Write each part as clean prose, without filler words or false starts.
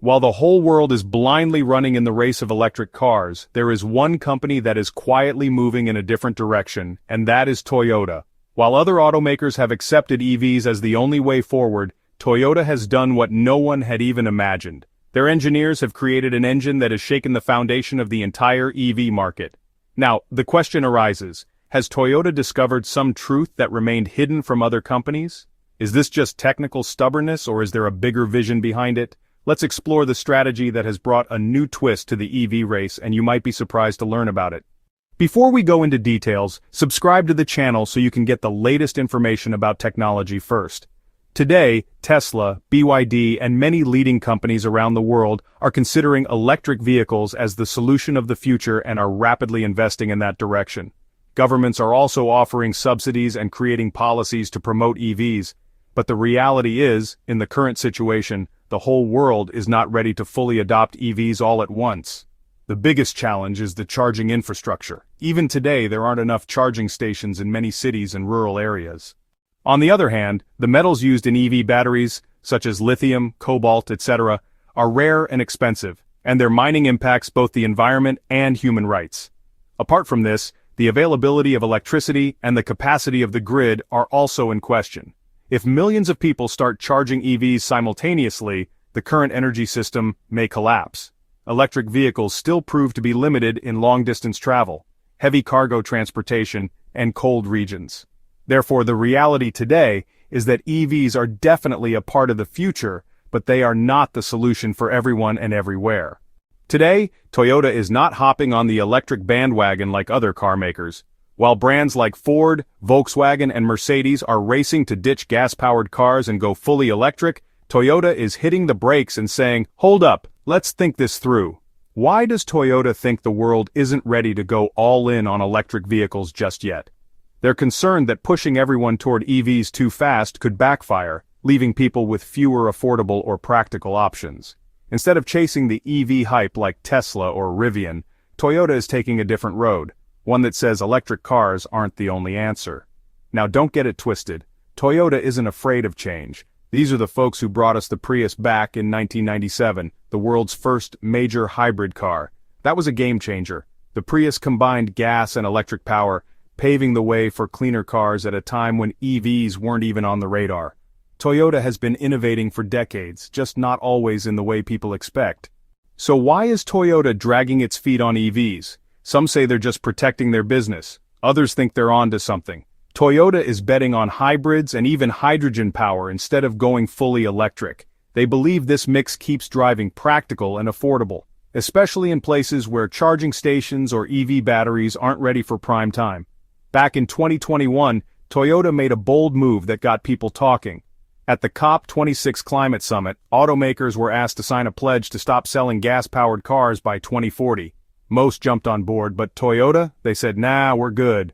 While the whole world is blindly running in the race of electric cars, there is one company that is quietly moving in a different direction, and that is Toyota. While other automakers have accepted EVs as the only way forward, Toyota has done what no one had even imagined. Their engineers have created an engine that has shaken the foundation of the entire EV market. Now, the question arises, has Toyota discovered some truth that remained hidden from other companies? Is this just technical stubbornness, or is there a bigger vision behind it? Let's explore the strategy that has brought a new twist to the EV race, and you might be surprised to learn about it. Before we go into details, subscribe to the channel so you can get the latest information about technology first. Today, Tesla, BYD, and many leading companies around the world are considering electric vehicles as the solution of the future and are rapidly investing in that direction. Governments are also offering subsidies and creating policies to promote EVs, but the reality is, in the current situation, the whole world is not ready to fully adopt EVs all at once. The biggest challenge is the charging infrastructure. Even today, there aren't enough charging stations in many cities and rural areas. On the other hand, the metals used in EV batteries, such as lithium, cobalt, etc., are rare and expensive, and their mining impacts both the environment and human rights. Apart from this, the availability of electricity and the capacity of the grid are also in question. If millions of people start charging EVs simultaneously, the current energy system may collapse. Electric vehicles still prove to be limited in long-distance travel, heavy cargo transportation, and cold regions. Therefore, the reality today is that EVs are definitely a part of the future, but they are not the solution for everyone and everywhere. Today, Toyota is not hopping on the electric bandwagon like other car makers. While brands like Ford, Volkswagen, and Mercedes are racing to ditch gas-powered cars and go fully electric, Toyota is hitting the brakes and saying, "Hold up, let's think this through." Why does Toyota think the world isn't ready to go all in on electric vehicles just yet? They're concerned that pushing everyone toward EVs too fast could backfire, leaving people with fewer affordable or practical options. Instead of chasing the EV hype like Tesla or Rivian, Toyota is taking a different road, one that says electric cars aren't the only answer. Now don't get it twisted. Toyota isn't afraid of change. These are the folks who brought us the Prius back in 1997, the world's first major hybrid car. That was a game changer. The Prius combined gas and electric power, paving the way for cleaner cars at a time when EVs weren't even on the radar. Toyota has been innovating for decades, just not always in the way people expect. So why is Toyota dragging its feet on EVs? Some say they're just protecting their business. Others think they're on to something. Toyota is betting on hybrids and even hydrogen power instead of going fully electric. They believe this mix keeps driving practical and affordable, especially in places where charging stations or EV batteries aren't ready for prime time. Back in 2021, Toyota made a bold move that got people talking. At the COP26 Climate Summit, automakers were asked to sign a pledge to stop selling gas-powered cars by 2040. Most jumped on board, but Toyota, they said, "Nah, we're good."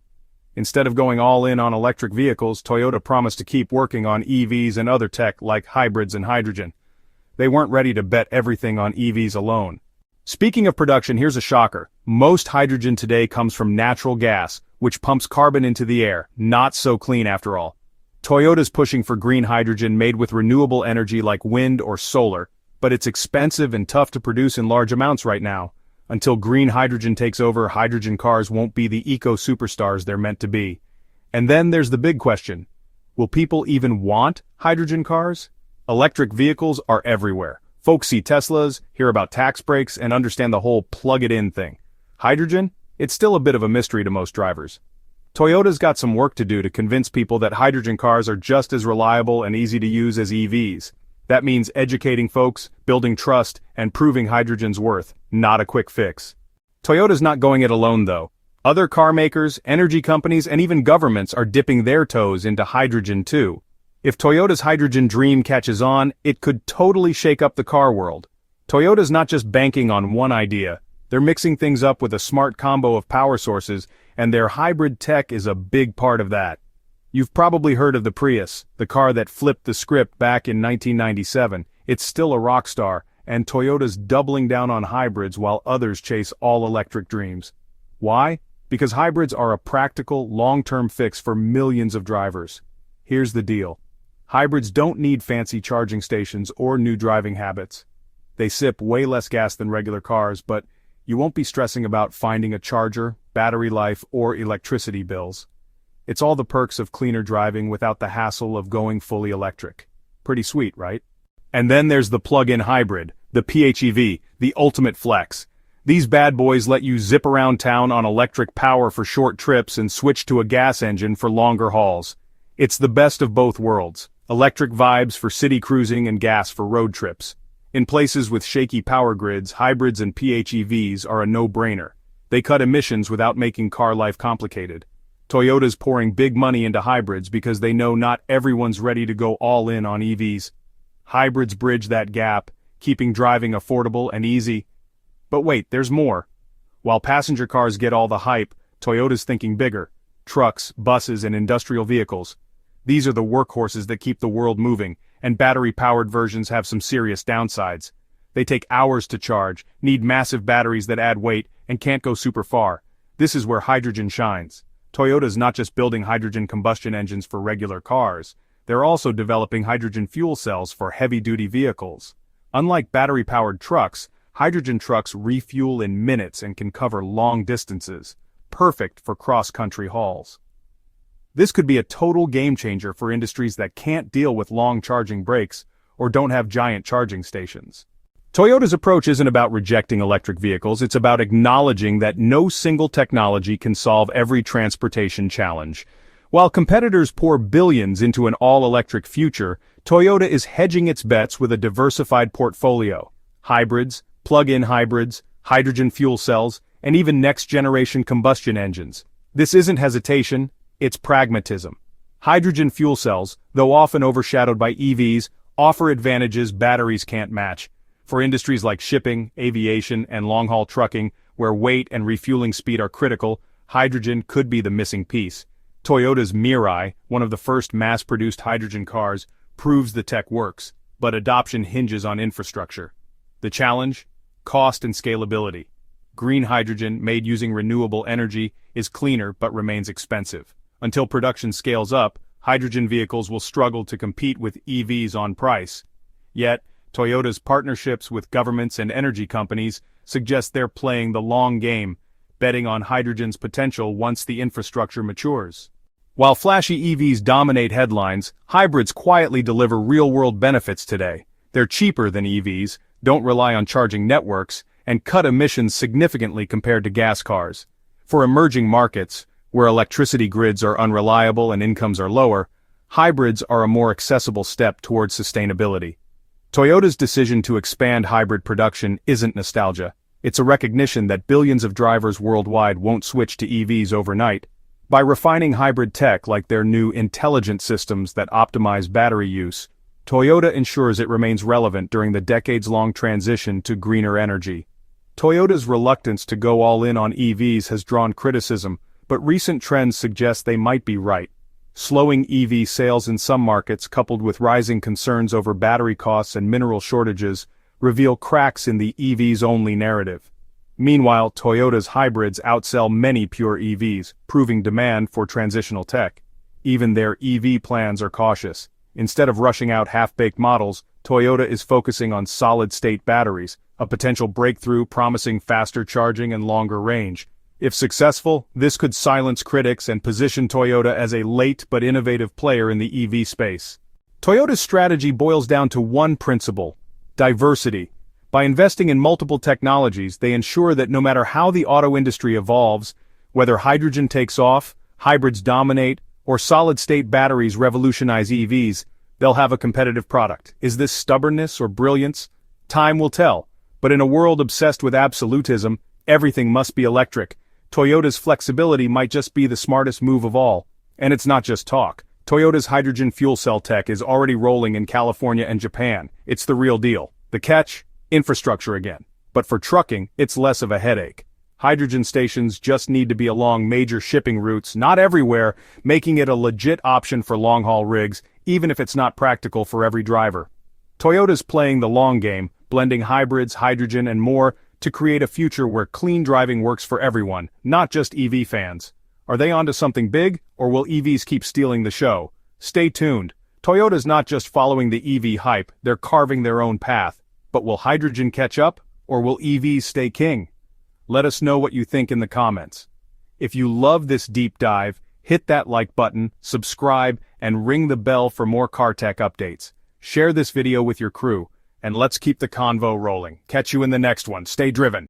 Instead of going all in on electric vehicles, Toyota promised to keep working on EVs and other tech like hybrids and hydrogen. They weren't ready to bet everything on EVs alone. Speaking of production, here's a shocker. Most hydrogen today comes from natural gas, which pumps carbon into the air, not so clean after all. Toyota's pushing for green hydrogen made with renewable energy like wind or solar, but it's expensive and tough to produce in large amounts right now. Until green hydrogen takes over, hydrogen cars won't be the eco-superstars they're meant to be. And then there's the big question. Will people even want hydrogen cars? Electric vehicles are everywhere. Folks see Teslas, hear about tax breaks, and understand the whole plug-it-in thing. Hydrogen? It's still a bit of a mystery to most drivers. Toyota's got some work to do to convince people that hydrogen cars are just as reliable and easy to use as EVs. That means educating folks, building trust, and proving hydrogen's worth, not a quick fix. Toyota's not going it alone though. Other car makers, energy companies, and even governments are dipping their toes into hydrogen too. If Toyota's hydrogen dream catches on, it could totally shake up the car world. Toyota's not just banking on one idea. They're mixing things up with a smart combo of power sources, and their hybrid tech is a big part of that. You've probably heard of the Prius, the car that flipped the script back in 1997. It's still a rock star, and Toyota's doubling down on hybrids while others chase all-electric dreams. Why? Because hybrids are a practical, long-term fix for millions of drivers. Here's the deal. Hybrids don't need fancy charging stations or new driving habits. They sip way less gas than regular cars, but you won't be stressing about finding a charger, battery life, or electricity bills. It's all the perks of cleaner driving without the hassle of going fully electric. Pretty sweet, right? And then there's the plug-in hybrid, the PHEV, the ultimate flex. These bad boys let you zip around town on electric power for short trips and switch to a gas engine for longer hauls. It's the best of both worlds, electric vibes for city cruising and gas for road trips. In places with shaky power grids, hybrids and PHEVs are a no-brainer. They cut emissions without making car life complicated. Toyota's pouring big money into hybrids because they know not everyone's ready to go all in on EVs. Hybrids bridge that gap, keeping driving affordable and easy. But wait, there's more. While passenger cars get all the hype, Toyota's thinking bigger. Trucks, buses, and industrial vehicles. These are the workhorses that keep the world moving, and battery-powered versions have some serious downsides. They take hours to charge, need massive batteries that add weight, and can't go super far. This is where hydrogen shines. Toyota's not just building hydrogen combustion engines for regular cars, they're also developing hydrogen fuel cells for heavy-duty vehicles. Unlike battery-powered trucks, hydrogen trucks refuel in minutes and can cover long distances, perfect for cross-country hauls. This could be a total game-changer for industries that can't deal with long charging breaks or don't have giant charging stations. Toyota's approach isn't about rejecting electric vehicles, it's about acknowledging that no single technology can solve every transportation challenge. While competitors pour billions into an all-electric future, Toyota is hedging its bets with a diversified portfolio. Hybrids, plug-in hybrids, hydrogen fuel cells, and even next-generation combustion engines. This isn't hesitation, it's pragmatism. Hydrogen fuel cells, though often overshadowed by EVs, offer advantages batteries can't match. For industries like shipping, aviation, and long-haul trucking, where weight and refueling speed are critical, hydrogen could be the missing piece. Toyota's Mirai, one of the first mass-produced hydrogen cars, proves the tech works, but adoption hinges on infrastructure. The challenge? Cost and scalability. Green hydrogen, made using renewable energy, is cleaner but remains expensive. Until production scales up, hydrogen vehicles will struggle to compete with EVs on price. Yet, Toyota's partnerships with governments and energy companies suggest they're playing the long game, betting on hydrogen's potential once the infrastructure matures. While flashy EVs dominate headlines, hybrids quietly deliver real-world benefits today. They're cheaper than EVs, don't rely on charging networks, and cut emissions significantly compared to gas cars. For emerging markets, where electricity grids are unreliable and incomes are lower, hybrids are a more accessible step towards sustainability. Toyota's decision to expand hybrid production isn't nostalgia. It's a recognition that billions of drivers worldwide won't switch to EVs overnight. By refining hybrid tech like their new intelligent systems that optimize battery use, Toyota ensures it remains relevant during the decades-long transition to greener energy. Toyota's reluctance to go all in on EVs has drawn criticism, but recent trends suggest they might be right. Slowing EV sales in some markets, coupled with rising concerns over battery costs and mineral shortages, reveal cracks in the EVs-only narrative. Meanwhile, Toyota's hybrids outsell many pure EVs, proving demand for transitional tech. Even their EV plans are cautious. Instead of rushing out half-baked models, Toyota is focusing on solid-state batteries, a potential breakthrough promising faster charging and longer range. If successful, this could silence critics and position Toyota as a late but innovative player in the EV space. Toyota's strategy boils down to one principle: diversity. By investing in multiple technologies, they ensure that no matter how the auto industry evolves, whether hydrogen takes off, hybrids dominate, or solid-state batteries revolutionize EVs, they'll have a competitive product. Is this stubbornness or brilliance? Time will tell. But in a world obsessed with absolutism, everything must be electric. Toyota's flexibility might just be the smartest move of all. And it's not just talk. Toyota's hydrogen fuel cell tech is already rolling in California and Japan. It's the real deal. The catch? Infrastructure again. But for trucking, it's less of a headache. Hydrogen stations just need to be along major shipping routes, not everywhere, making it a legit option for long-haul rigs, even if it's not practical for every driver. Toyota's playing the long game, blending hybrids, hydrogen, and more, to create a future where clean driving works for everyone, not just EV fans. Are they onto something big, or will EVs keep stealing the show? Stay tuned. Toyota's not just following the EV hype, they're carving their own path. But will hydrogen catch up, or will EVs stay king? Let us know what you think in the comments. If you love this deep dive, hit that like button, subscribe, and ring the bell for more car tech updates. Share this video with your crew, and let's keep the convo rolling. Catch you in the next one. Stay driven.